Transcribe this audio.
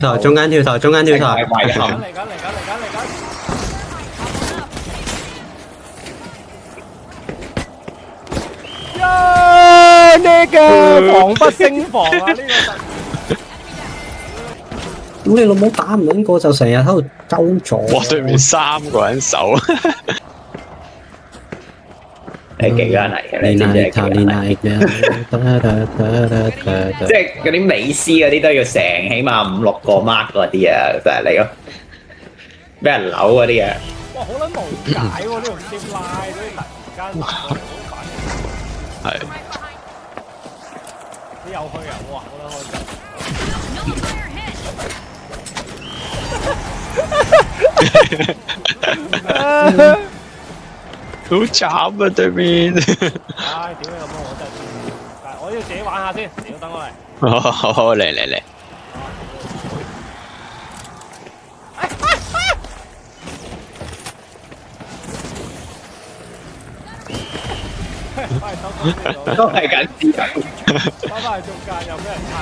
頭中間跳台，中間跳台，遺憾。嚟緊嚟緊嚟緊嚟緊！呀！呢個防不勝防啊！呢個咁你老母打唔撚過就成日喺度周咗。哇！對面3個人守，你幾個人嚟嘅？你知唔知係幾個人嚟？即係嗰啲美斯嗰啲都要成起碼5、6個 mark 嗰啲啊，就係你咯，俾人扭嗰啲啊！哇，好撚無解喎！呢條接拉嗰啲突然間好反應，係你又去啊！哇，好撚開心！好慘啊！對面，唉，屌你老母！我真係，但係我要自己玩下先，屌等我嚟。好嚟嚟嚟，翻嚟收工先，都係緊啲人。翻返去中間又俾人拆